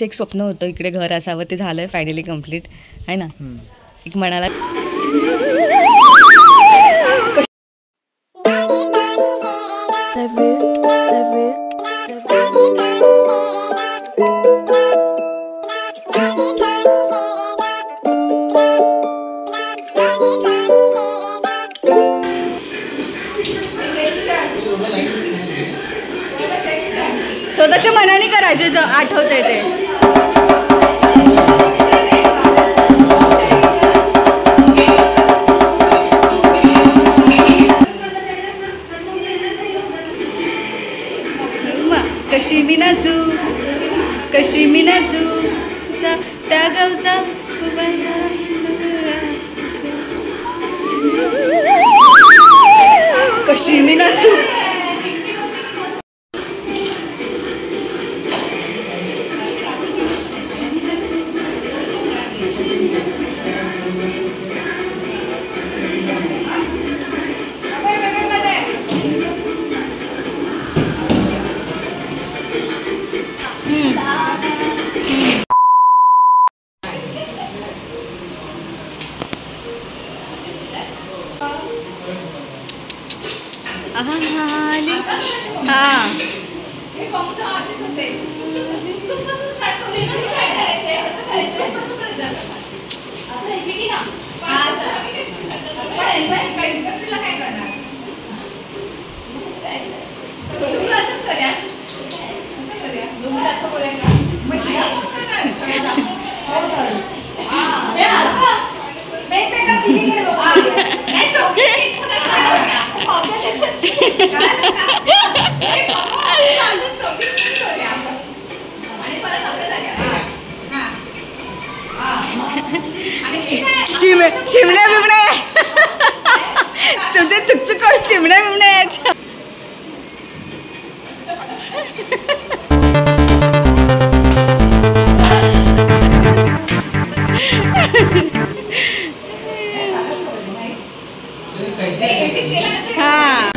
एक स्वप्न होतं इकडे घर असावं, ते झालंय फायनली कम्प्लीट आहे ना. एक म्हणाला स्वतःच्या मनाने करायचे, आठवते ते. कशी मी नाचू, कशी मी नाचू त्या गावचा, कशी मी नाचू. चिमण्या बिमण्या तुमचे चुकचुक चिमण्या बिमण्या याच्या. हा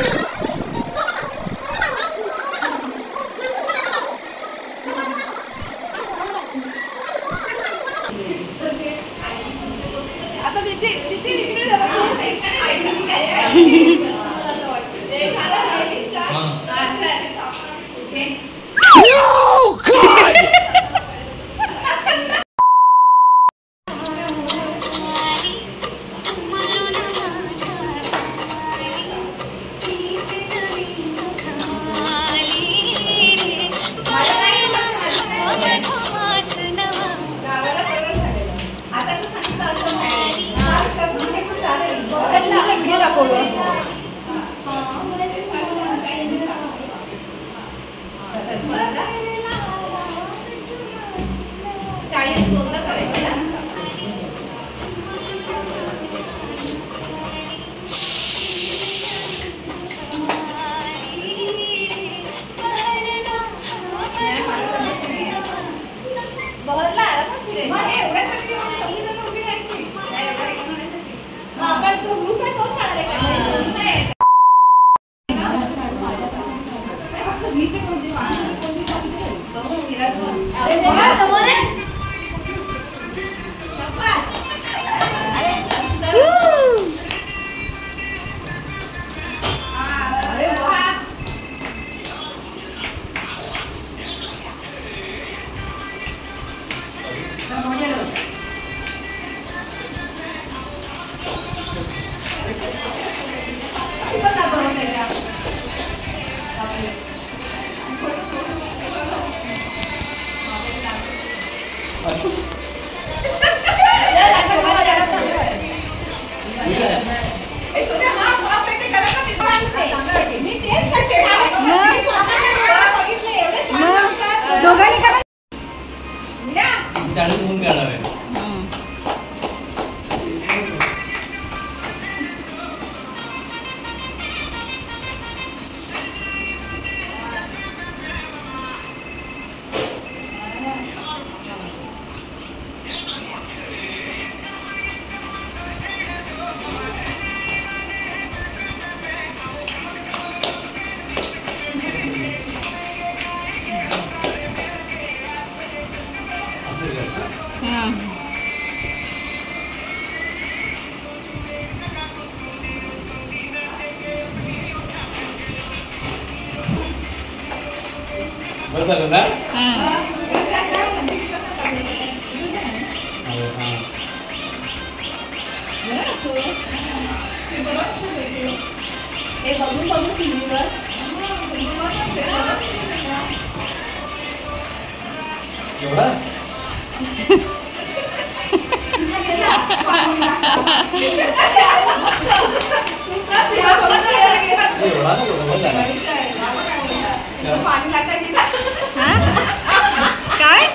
काय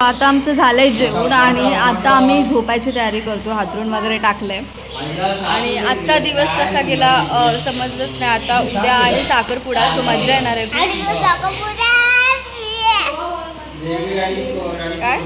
आता आमचं झालंय जेवण आणि आता आम्ही झोपायची तयारी करतो. हातरून वगैरे टाकलंय आणि आजचा दिवस कसा गेला समजलंच नाही. आता उद्या आहे साखरपुडा, सो मज्जा येणार आहे. काय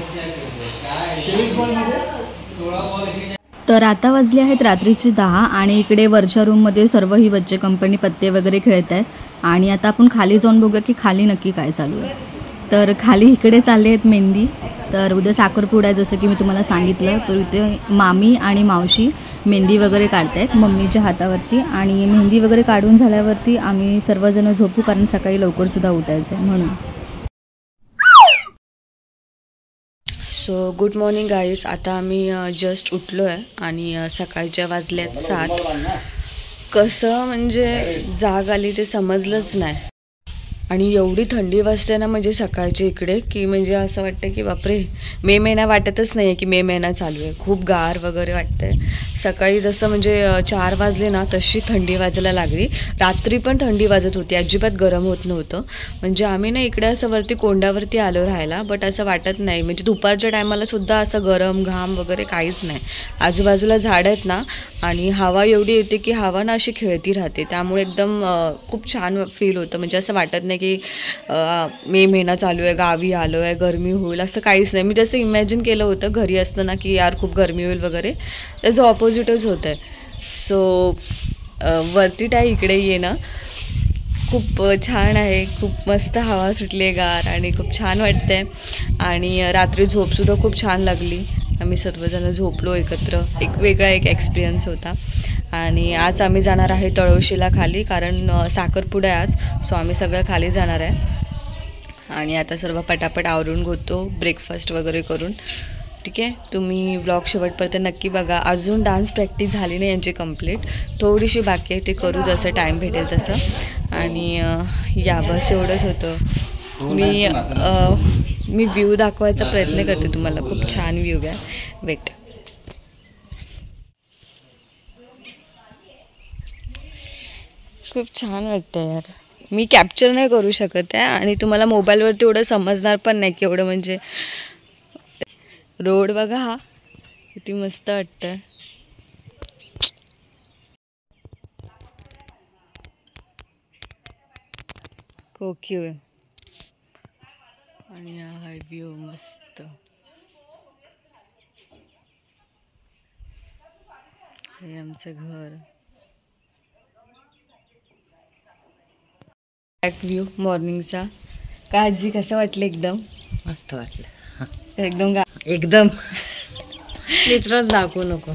तर आता वाजले आहेत रात्रीचे 10 आणि इकडे वरच्या रूममध्ये सर्व ही बच्चे कंपनी पत्ते वगैरे खेळत आहेत. आणि आता आपण खाली जाऊन बघूया की खाली नक्की काय चालू आहे. तर खाली इकडे चालले आहेत मेहंदी. तर उद्या साखरपुडा आहे जसं की मी तुम्हाला सांगितलं. तर इथे मामी आणि मावशी मेहंदी वगैरे काढतायत मम्मीच्या हातावरती. आणि मेहंदी वगैरे काढून झाल्यावरती आम्ही सर्वजण झोपू, कारण सकाळी लवकरसुद्धा उठायचं आहे म्हणून. So good morning guys. आता आम्ही जस्ट उठलो आहे आणि सकाळच्या वाजल्यात 7. कसं म्हणजे जाग आली ते समजलंच नाही. आणि एवढी थंडी वाजते ना म्हणजे सकाळची इकडे की म्हणजे असं वाटतं की बापरे मे महिना वाटतच नाही आहे की मे महिना चालू आहे. खूप गार वगैरे वाटतं आहे. सकाळी जसं म्हणजे 4 वाजले ना तशी थंडी वाजायला लागली. रात्री पण थंडी वाजत होती, अजिबात गरम होत नव्हतं. म्हणजे आम्ही ना इकडे असं वरती कोंडावरती आलो राहायला, बट असं वाटत नाही. म्हणजे दुपारच्या टायमाला सुद्धा असं गरम घाम वगैरे काहीच नाही. आजूबाजूला झाडं आहेत ना आणि हवा एवढी येते की हवा ना अशी खेळती राहते. त्यामुळे एकदम खूप छान फील होतं. म्हणजे असं वाटत नाही की मे महिना चालू आहे, गावी आलो आहे, गरमी होईल, असं काहीच नाही. मी जसं इमॅजिन केलं होतं घरी असताना की यार खूप गरमी होईल वगैरे, त्याचं ऑपोजिटच होतं आहे. सो वरती टाय इकडे ये ना खूप छान आहे. खूप मस्त हवा सुटली आहे गार आणि खूप छान वाटतं आहे. आणि रात्री झोपसुद्धा खूप छान लागली. आम्ही सर्वजण झोपलो एकत्र. एक वेगळा एक्सपिरियन्स होता. आणि आज आम्ही जाणार आहे तळोशीला खाली, कारण साखरपुडा आहे आज. सो आम्ही सगळं खाली जाणार आहे. आणि आता सर्व पटापट आवरून घेतो ब्रेकफास्ट वगैरे करून. ठीक आहे, तुम्ही ब्लॉग शेवटपर्यंत नक्की बघा. अजून डान्स प्रॅक्टिस झाली नाही यांची कंप्लीट, थोडीशी बाकी आहे, ते करू जसं टाईम भेटेल तसं. आणि या बस एवढंच होतं. मी व्ह्यू दाखवायचा प्रयत्न करते तुम्हाला. खूप छान व्ह्यू आहे. वेट, खूप छान वाटतं यार. मी कॅप्चर नाही करू शकत आहे आणि तुम्हाला मोबाईलवरती एवढं समजणार पण नाही की एवढं म्हणजे. रोड बघा हा किती मस्त वाटतं. कोकीव आहे आणि हा व्ह्यू मस्त. हे आमचं घर. बॅक व्ह्यू मॉर्निंगचा. काय आजी कसं वाटलं? एकदम मस्त वाटलं. एकदम मित्रच दाखवू नको.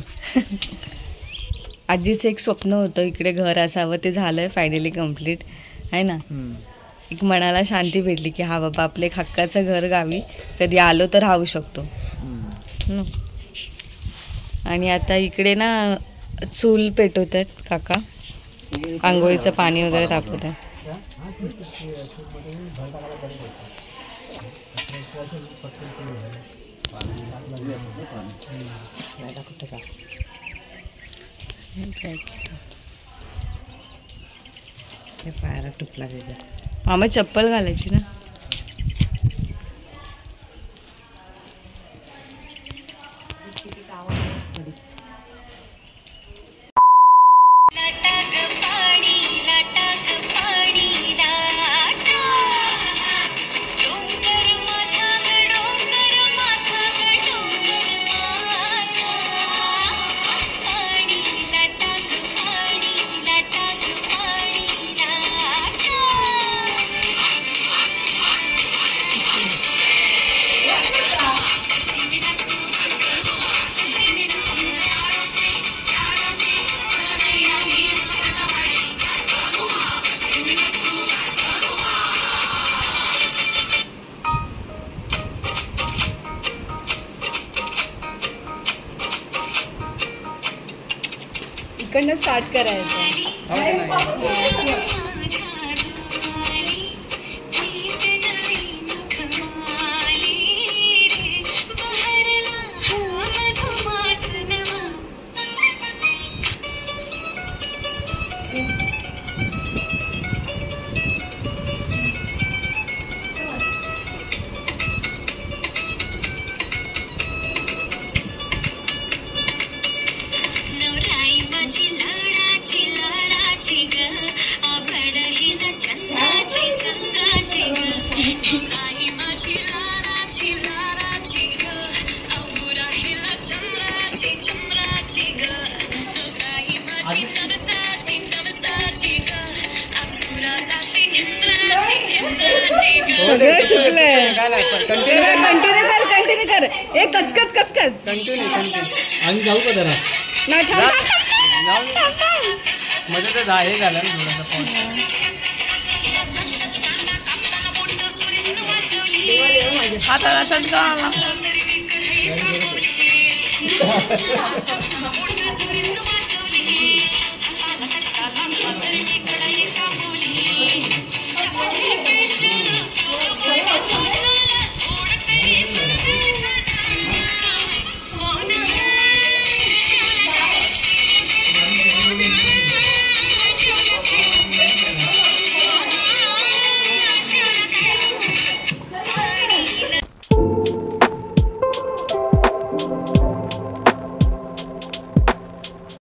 आजीचं एक स्वप्न होतं इकडे घर असावं, ते झालंय फायनली कम्प्लीट आहे ना. एक मनाला शांती भेटली की हा बाबा आपलं एक हक्काचं घर गावी कधी आलो तर राहू शकतो. आणि आता इकडे ना चूल पेटवत आहेत काका, आंघोळीचं पाणी वगैरे तापवत आहे. पायाला टुपला गेला. मामा चप्पल घालायची ना. इकडनं स्टार्ट करायचं. कंटिन्यू कर. एक कचकच कचकच आणि जाऊ का जरा ना मध्ये तर हे झालं ना थोडंसं आता